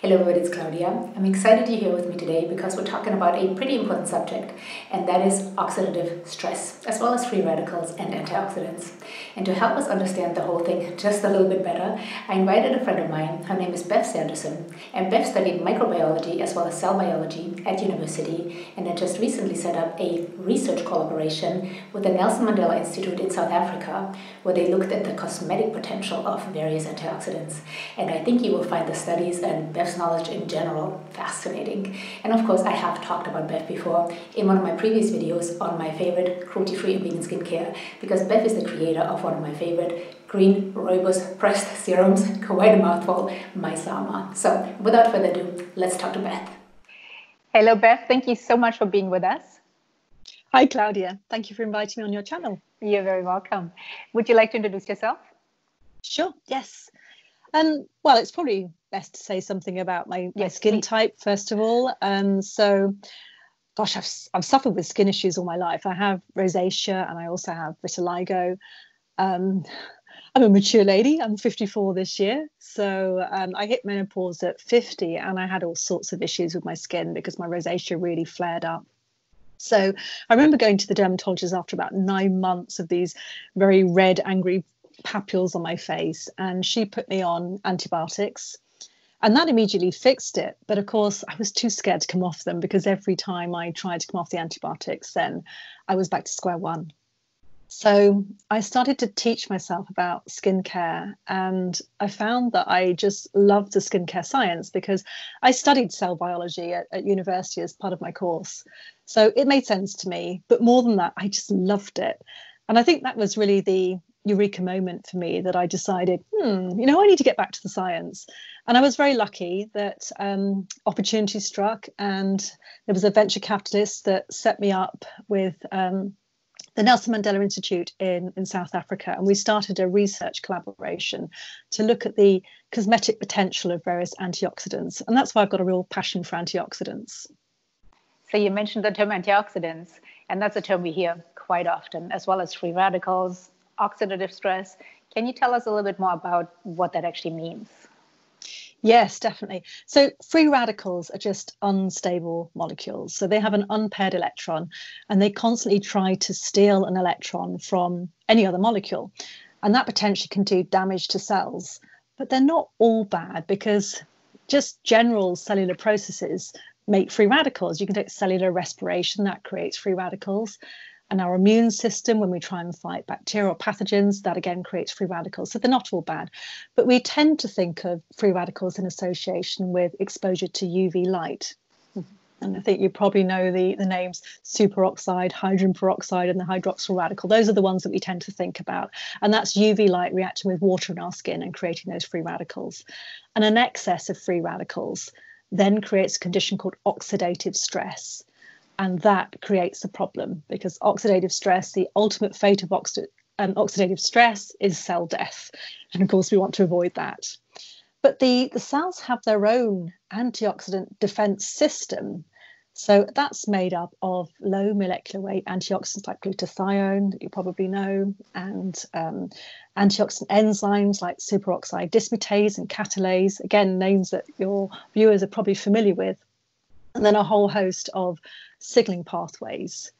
Hello everybody, it's Claudia. I'm excited you're here with me today because we're talking about a pretty important subject, and that is oxidative stress, as well as free radicals and antioxidants. And to help us understand the whole thing just a little bit better, I invited a friend of mine. Her name is Bev Sanderson, and Bev studied microbiology as well as cell biology at university, and had just recently set up a research collaboration with the Nelson Mandela Institute in South Africa, where they looked at the cosmetic potential of various antioxidants. And I think you will find the studies and Bev's knowledge in general fascinating. And of course, I have talked about Bev before in one of my previous videos on my favorite cruelty-free and vegan skincare, because Bev is the creator of one of my favorite green Rooibos pressed serums, quite a mouthful, Maysama. So without further ado, let's talk to Bev. Hello, Bev. Thank you so much for being with us. Hi, Claudia. Thank you for inviting me on your channel. You're very welcome. Would you like to introduce yourself? Sure, yes. Well, it's probably best to say something about my skin type, first of all. Gosh, I've suffered with skin issues all my life. I have rosacea and I also have vitiligo. I'm a mature lady. I'm 54 this year. So I hit menopause at 50 and I had all sorts of issues with my skin because my rosacea really flared up. So I remember going to the dermatologist after about 9 months of these very red, angry papules on my face, and she put me on antibiotics, and that immediately fixed it. But of course, I was too scared to come off them because every time I tried to come off the antibiotics, then I was back to square one. So I started to teach myself about skincare, and I found that I just loved the skincare science because I studied cell biology at university as part of my course. So it made sense to me. But more than that, I just loved it. And I think that was really the eureka moment for me, that I decided, I need to get back to the science. And I was very lucky that opportunity struck, and there was a venture capitalist that set me up with the Nelson Mandela Institute in South Africa, and we started a research collaboration to look at the cosmetic potential of various antioxidants. And that's why I've got a real passion for antioxidants. So you mentioned the term antioxidants, and that's a term we hear quite often, as well as free radicals, oxidative stress. Can you tell us a little bit more about what that actually means? Yes, definitely. So free radicals are just unstable molecules. So they have an unpaired electron, and they constantly try to steal an electron from any other molecule. And that potentially can do damage to cells. But they're not all bad, because just general cellular processes make free radicals. You can take cellular respiration, that creates free radicals. And our immune system, when we try and fight bacteria or pathogens, that again creates free radicals. So they're not all bad. But we tend to think of free radicals in association with exposure to UV light. And I think you probably know the names superoxide, hydrogen peroxide, and the hydroxyl radical. Those are the ones that we tend to think about. And that's UV light reacting with water in our skin and creating those free radicals. And an excess of free radicals then creates a condition called oxidative stress. And that creates a problem, because oxidative stress, the ultimate fate of oxidative stress is cell death. And of course, we want to avoid that. But the cells have their own antioxidant defense system. So that's made up of low molecular weight antioxidants like glutathione, that you probably know, and antioxidant enzymes like superoxide dismutase and catalase, again, names that your viewers are probably familiar with. And then a whole host of signaling pathways.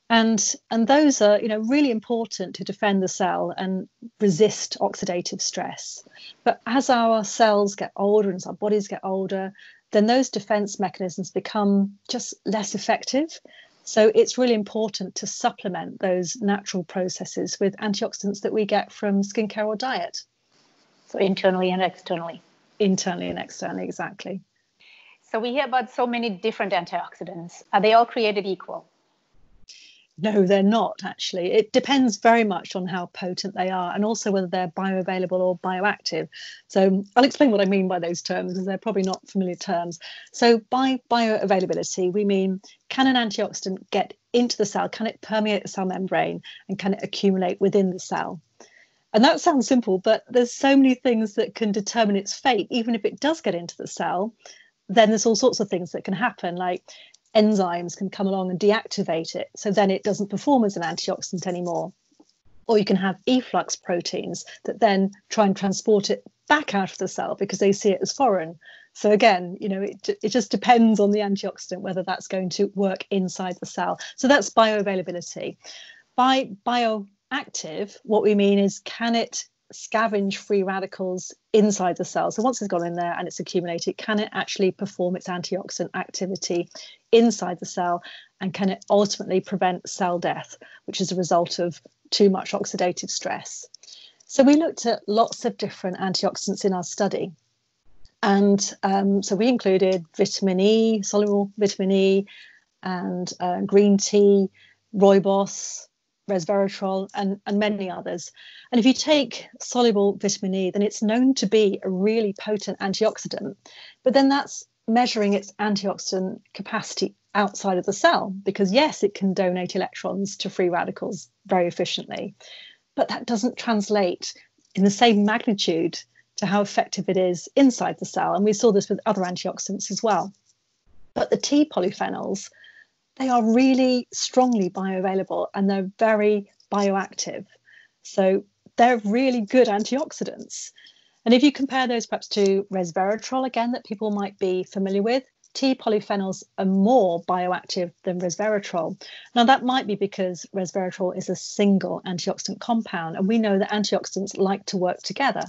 And those are, really important to defend the cell and resist oxidative stress. But as our cells get older and as our bodies get older, then those defense mechanisms become just less effective. So it's really important to supplement those natural processes with antioxidants that we get from skincare or diet. So internally and externally. Internally and externally, exactly. So we hear about so many different antioxidants. Are they all created equal? No, they're not, actually. It depends very much on how potent they are, and also whether they're bioavailable or bioactive. So I'll explain what I mean by those terms, because they're probably not familiar terms. So by bioavailability, we mean, can an antioxidant get into the cell? Can it permeate the cell membrane? And can it accumulate within the cell? And that sounds simple, but there's so many things that can determine its fate. Even if it does get into the cell, then there's all sorts of things that can happen, like enzymes can come along and deactivate it, so then it doesn't perform as an antioxidant anymore. Or you can have efflux proteins that then try and transport it back out of the cell because they see it as foreign. So again, it just depends on the antioxidant, whether that's going to work inside the cell. So that's bioavailability. By bioactive, what we mean is, can it scavenge free radicals inside the cell? So once it's gone in there and it's accumulated, can it actually perform its antioxidant activity inside the cell? And can it ultimately prevent cell death, which is a result of too much oxidative stress? So we looked at lots of different antioxidants in our study. And so we included vitamin E, soluble vitamin E, and green tea, Rooibos, resveratrol, and many others. And if you take soluble vitamin E, then it's known to be a really potent antioxidant. But then that's measuring its antioxidant capacity outside of the cell, because yes, it can donate electrons to free radicals very efficiently, but that doesn't translate in the same magnitude to how effective it is inside the cell. And we saw this with other antioxidants as well. But the tea polyphenols, they are really strongly bioavailable and they're very bioactive. So they're really good antioxidants. And if you compare those perhaps to resveratrol, again, that people might be familiar with, tea polyphenols are more bioactive than resveratrol. Now, that might be because resveratrol is a single antioxidant compound, and we know that antioxidants like to work together.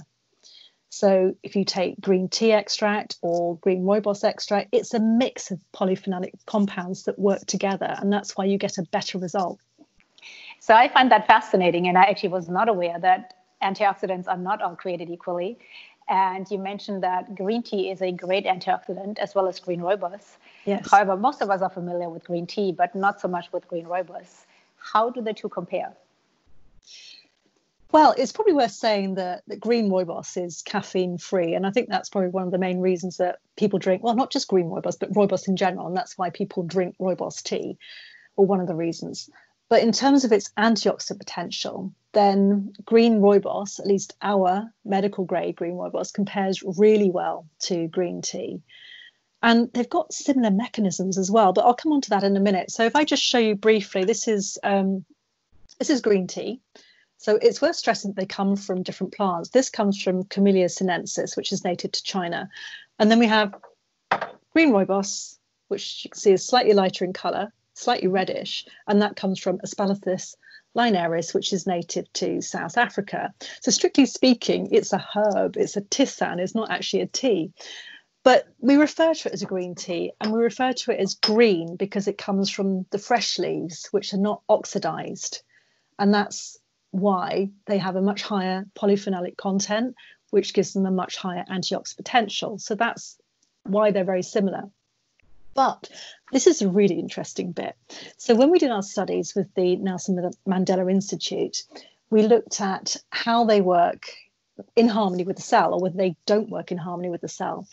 So if you take green tea extract or green Rooibos extract, it's a mix of polyphenolic compounds that work together, and that's why you get a better result. So I find that fascinating, and I actually was not aware that antioxidants are not all created equally. And you mentioned that green tea is a great antioxidant, as well as green Rooibos. Yes. However, most of us are familiar with green tea, but not so much with green Rooibos. How do the two compare? Well, it's probably worth saying that green Rooibos is caffeine free. And I think that's probably one of the main reasons that people drink, well, not just green Rooibos, but Rooibos in general. And that's why people drink Rooibos tea, or one of the reasons. But in terms of its antioxidant potential, then green Rooibos, at least our medical grade green Rooibos, compares really well to green tea. And they've got similar mechanisms as well, but I'll come on to that in a minute. So if I just show you briefly, this is green tea. So it's worth stressing that they come from different plants. This comes from Camellia sinensis, which is native to China. And then we have green Rooibos, which you can see is slightly lighter in colour, slightly reddish, and that comes from Aspalathus linearis, which is native to South Africa. So strictly speaking, it's a herb, it's a tisane, it's not actually a tea. But we refer to it as a green tea, and we refer to it as green because it comes from the fresh leaves, which are not oxidized. And that's why they have a much higher polyphenolic content, which gives them a much higher antioxidant potential. So that's why they're very similar. But this is a really interesting bit. So when we did our studies with the Nelson Mandela Institute, we looked at how they work in harmony with the cell, or whether they don't work in harmony with the cell.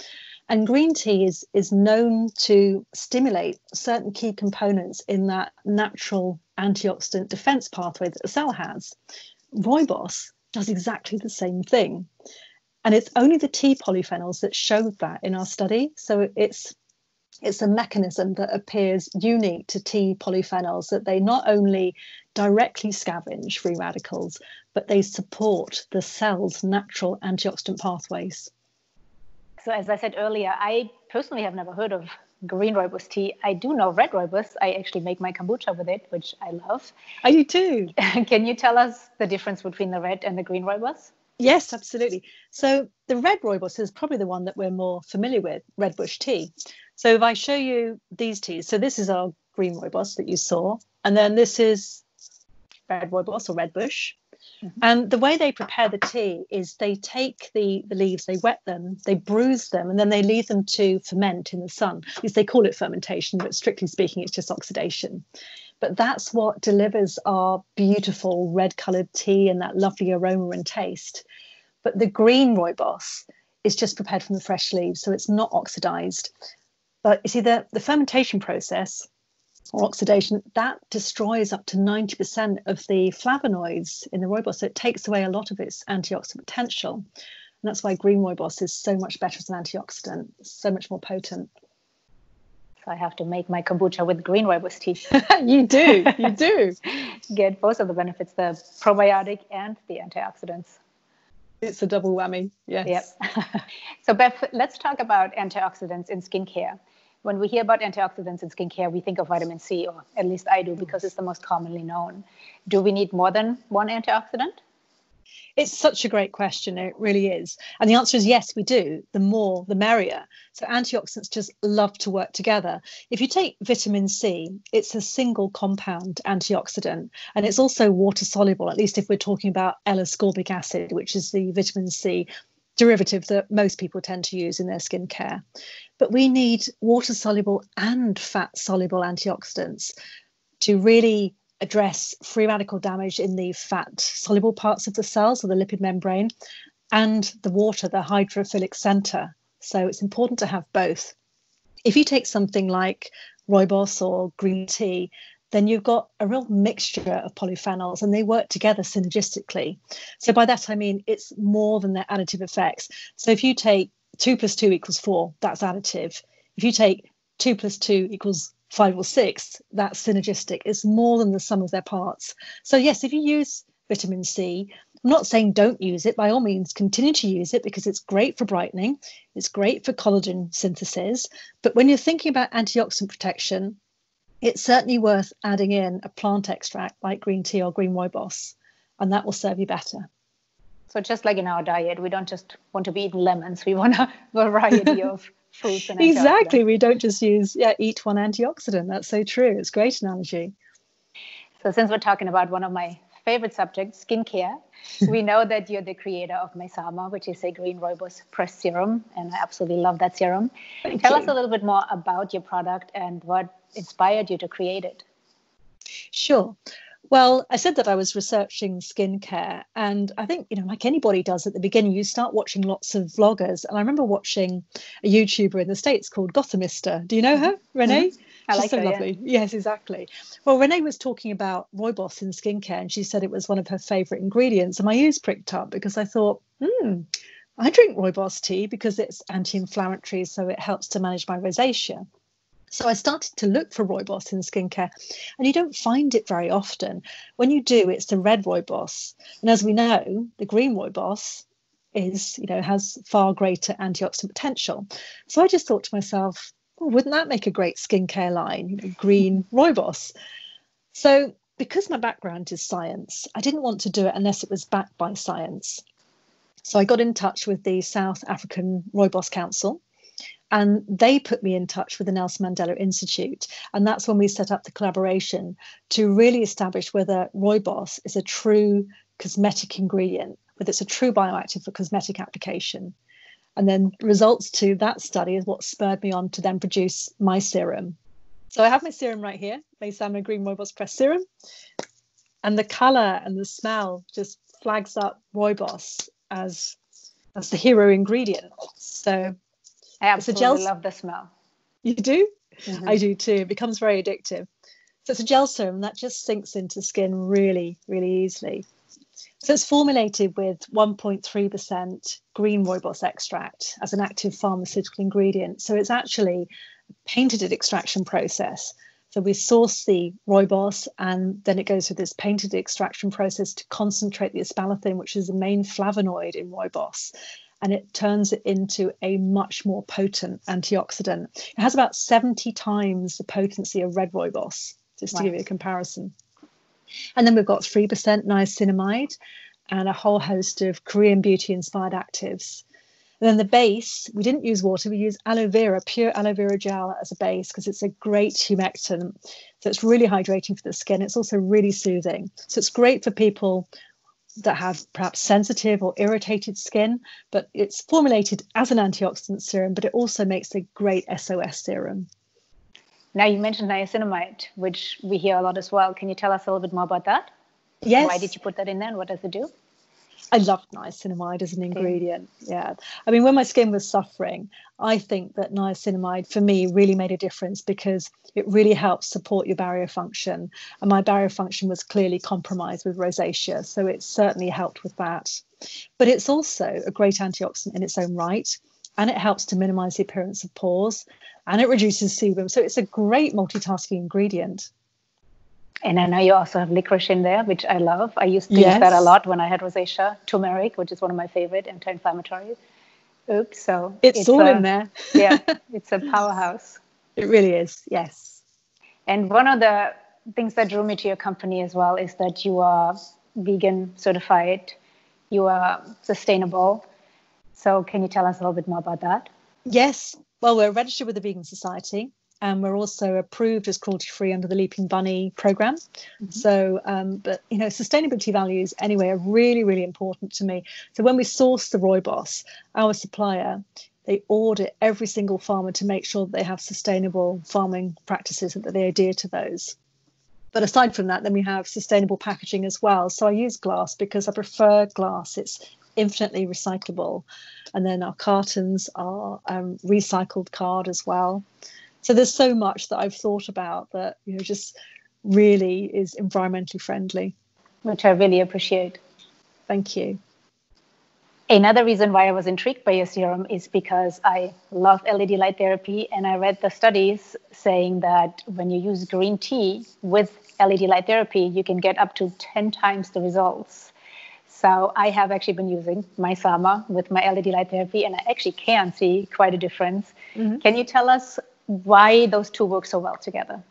And green tea is known to stimulate certain key components in that natural antioxidant defense pathway that the cell has. Rooibos does exactly the same thing. And it's only the tea polyphenols that showed that in our study. So it's a mechanism that appears unique to tea polyphenols, that they not only directly scavenge free radicals, but they support the cell's natural antioxidant pathways. So as I said earlier, I personally have never heard of green Rooibos tea. I do know red Rooibos. I actually make my kombucha with it, which I love. I do too. Can you tell us the difference between the red and the green Rooibos? Yes, absolutely. So the red Rooibos is probably the one that we're more familiar with, red bush tea. So if I show you these teas, so this is our green Rooibos that you saw, and then this is red Rooibos or red bush. Mm-hmm. And the way they prepare the tea is they take the leaves, they wet them, they bruise them, and then they leave them to ferment in the sun. At least they call it fermentation, but strictly speaking, it's just oxidation. But that's what delivers our beautiful red-coloured tea and that lovely aroma and taste. But the green Rooibos is just prepared from the fresh leaves, so it's not oxidized. But you see, the fermentation process or oxidation, that destroys up to 90% of the flavonoids in the Rooibos. So it takes away a lot of its antioxidant potential. And that's why green Rooibos is so much better as an antioxidant, so much more potent. So I have to make my kombucha with green Rooibos tea. You do. Get both of the benefits, the probiotic and the antioxidants. It's a double whammy. Yes. Yep. So Bev, let's talk about antioxidants in skincare. When we hear about antioxidants in skincare, we think of vitamin C, or at least I do, because it's the most commonly known. Do we need more than one antioxidant? It's such a great question. It really is. And the answer is yes, we do. The more, the merrier. So antioxidants just love to work together. If you take vitamin C, it's a single compound antioxidant, and it's also water soluble, at least if we're talking about L-ascorbic acid, which is the vitamin C derivative that most people tend to use in their skincare. But we need water soluble and fat soluble antioxidants to really address free radical damage in the fat soluble parts of the cells or the lipid membrane, and the water, the hydrophilic center. So it's important to have both. If you take something like Rooibos or green tea, then you've got a real mixture of polyphenols and they work together synergistically. So by that, I mean, it's more than their additive effects. So if you take 2 + 2 = 4, that's additive. If you take 2 + 2 = 5 or 6, that's synergistic. It's more than the sum of their parts. So yes, if you use vitamin C, I'm not saying don't use it. By all means, continue to use it because it's great for brightening. It's great for collagen synthesis. But when you're thinking about antioxidant protection, it's certainly worth adding in a plant extract like green tea or green Rooibos, and that will serve you better. So just like in our diet, we don't just want to be eating lemons. We want a variety of fruits and Exactly. We don't just eat one antioxidant. That's so true. It's a great analogy. So since we're talking about one of my favorite subjects, skincare, we know that you're the creator of Maysama, which is a green Rooibos pressed serum, and I absolutely love that serum. Tell us a little bit more about your product and what inspired you to create it. Sure. Well, I said that I was researching skincare, and I think, like anybody does at the beginning, you start watching lots of vloggers. And I remember watching a YouTuber in the States called Gothamister. Do you know her, Renee? Mm-hmm. I like She's so her, lovely. Yeah. Yes, exactly. Well, Renee was talking about Rooibos in skincare, and she said it was one of her favorite ingredients. And my ears pricked up because I thought, I drink Rooibos tea because it's anti-inflammatory, so it helps to manage my rosacea. So I started to look for Rooibos in skincare, and you don't find it very often. When you do, it's the red Rooibos. And as we know, the green Rooibos has far greater antioxidant potential. So I just thought to myself, wouldn't that make a great skincare line, green Rooibos? So because my background is science, I didn't want to do it unless it was backed by science. So I got in touch with the South African Rooibos Council, and they put me in touch with the Nelson Mandela Institute. And that's when we set up the collaboration to really establish whether Rooibos is a true cosmetic ingredient, whether it's a true bioactive for cosmetic application. And then results to that study is what spurred me on to then produce my serum. So I have my serum right here, Maysama Green Rooibos Pressed Serum. And the colour and the smell just flags up Rooibos as the hero ingredient. So I absolutely love the smell. You do? Mm-hmm. I do too. It becomes very addictive. So it's a gel serum that just sinks into skin really, really easily. So it's formulated with 1.3% green Rooibos extract as an active pharmaceutical ingredient. So it's actually a patented extraction process. So we source the Rooibos, and then it goes through this patented extraction process to concentrate the aspartame, which is the main flavonoid in Rooibos. And it turns it into a much more potent antioxidant. It has about 70 times the potency of red Rooibos, just to give you a comparison. And then we've got 3% niacinamide and a whole host of Korean beauty-inspired actives. And then the base, we didn't use water, we use aloe vera, pure aloe vera gel as a base because it's a great humectant. So it's really hydrating for the skin. It's also really soothing. So it's great for people that have perhaps sensitive or irritated skin, but it's formulated as an antioxidant serum, but it also makes a great SOS serum. Now, you mentioned niacinamide, which we hear a lot as well. Can you tell us a little bit more about that? Yes. Why did you put that in there and what does it do? I love niacinamide as an ingredient. Yeah. I mean, when my skin was suffering, I think that niacinamide for me really made a difference because it really helps support your barrier function. And my barrier function was clearly compromised with rosacea. So it certainly helped with that. But it's also a great antioxidant in its own right. And it helps to minimize the appearance of pores, and it reduces sebum. So it's a great multitasking ingredient. And I know you also have licorice in there, which I love. I used to use that a lot when I had rosacea. Turmeric, which is one of my favorite anti-inflammatories. Oops, so it's all in there. Yeah, it's a powerhouse. It really is, yes. And one of the things that drew me to your company as well is that you are vegan certified, you are sustainable. So can you tell us a little bit more about that? Yes. Well, we're registered with the Vegan Society, and we're also approved as cruelty-free under the Leaping Bunny program. Mm-hmm. So, but, you know, sustainability values anyway are really, really important to me. So when we source the Rooibos, our supplier, they audit every single farmer to make sure that they have sustainable farming practices and that they adhere to those. But aside from that, then we have sustainable packaging as well. So I use glass because I prefer glass. It's infinitely recyclable. And then our cartons are recycled card as well. So there's so much that I've thought about that, you know, just really is environmentally friendly. Which I really appreciate. Thank you. Another reason why I was intrigued by your serum is because I love LED light therapy, and I read the studies saying that when you use green tea with LED light therapy, you can get up to 10 times the results. So I have actually been using Maysama with my LED light therapy, and I actually can see quite a difference. Mm-hmm. Can you tell us why those two work so well together?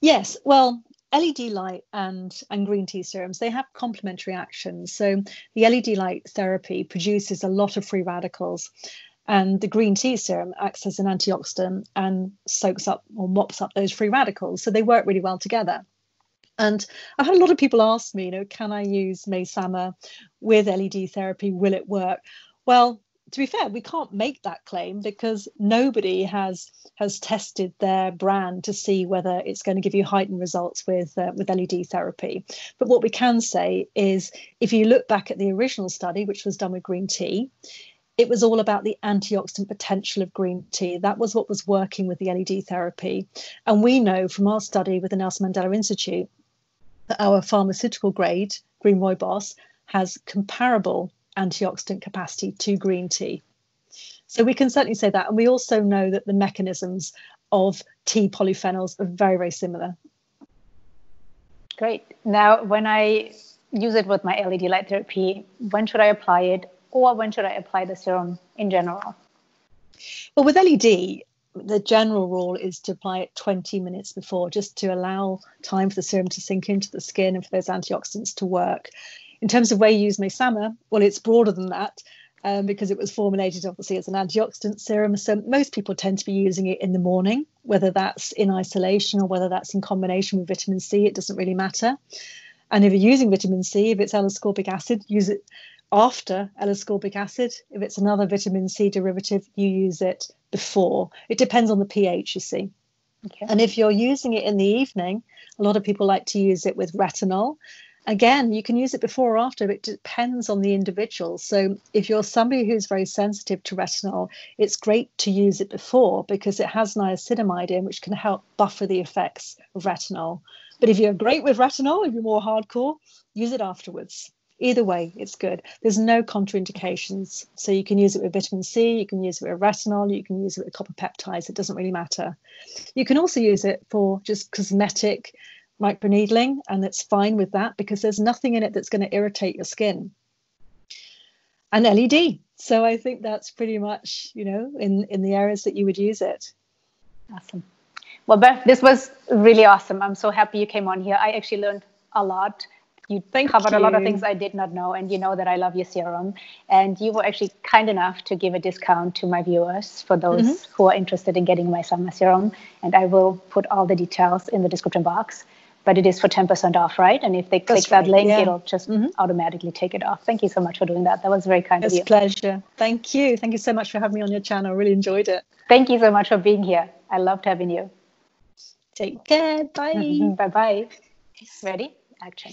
Yes, well, LED light and green tea serums, they have complementary actions. So the LED light therapy produces a lot of free radicals, and the green tea serum acts as an antioxidant and soaks up or mops up those free radicals. So they work really well together. And I've had a lot of people ask me, you know, can I use Maysama with LED therapy? Will it work? Well, to be fair, we can't make that claim because nobody has tested their brand to see whether it's going to give you heightened results with LED therapy. But what we can say is, if you look back at the original study, which was done with green tea, it was all about the antioxidant potential of green tea. That was what was working with the LED therapy. And we know from our study with the Nelson Mandela Institute that our pharmaceutical grade green Rooibos has comparable antioxidant capacity to green tea. So we can certainly say that. And we also know that the mechanisms of tea polyphenols are very, very similar. Great. Now, when I use it with my LED light therapy, when should I apply it, or when should I apply the serum in general? Well, with LED, the general rule is to apply it 20 minutes before, just to allow time for the serum to sink into the skin and for those antioxidants to work. In terms of where you use Maysama, well, it's broader than that because it was formulated, obviously, as an antioxidant serum. So most people tend to be using it in the morning, whether that's in isolation or whether that's in combination with vitamin C. It doesn't really matter. And if you're using vitamin C, if it's L-ascorbic acid, use it after L-ascorbic acid. If it's another vitamin C derivative, you use it before. It depends on the pH, you see. Okay. And if you're using it in the evening, a lot of people like to use it with retinol. Again, you can use it before or after. It depends on the individual. So if you're somebody who's very sensitive to retinol, it's great to use it before because it has niacinamide in, which can help buffer the effects of retinol. But if you're great with retinol, if you're more hardcore, use it afterwards. Either way, it's good. There's no contraindications. So you can use it with vitamin C, you can use it with retinol, you can use it with copper peptides. It doesn't really matter. You can also use it for just cosmetic microneedling, and it's fine with that because there's nothing in it that's going to irritate your skin. And LED. So I think that's pretty much, you know, in the areas that you would use it. Awesome. Well, Bev, this was really awesome. I'm so happy you came on here. I actually learned a lot. You covered a lot of things I did not know, and you know that I love your serum. And you were actually kind enough to give a discount to my viewers for those who are interested in getting Maysama serum. And I will put all the details in the description box. But it is for 10% off, right? And if they click that link, it'll just automatically take it off. Thank you so much for doing that. That was very kind of you. It's a pleasure. Thank you. Thank you so much for having me on your channel. I really enjoyed it. Thank you so much for being here. I loved having you. Take care. Bye. Bye-bye. Ready? Action.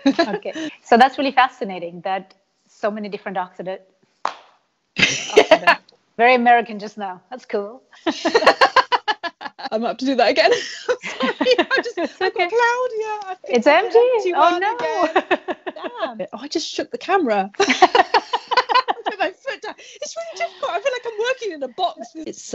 Okay. So that's really fascinating that so many different oxidants. Very American just now. That's cool. I'm up to do that again. Sorry, I've got cloud. Yeah, it's empty. Oh no! Damn. Oh, I just shook the camera. I put my foot down. It's really difficult. I feel like I'm working in a box. It's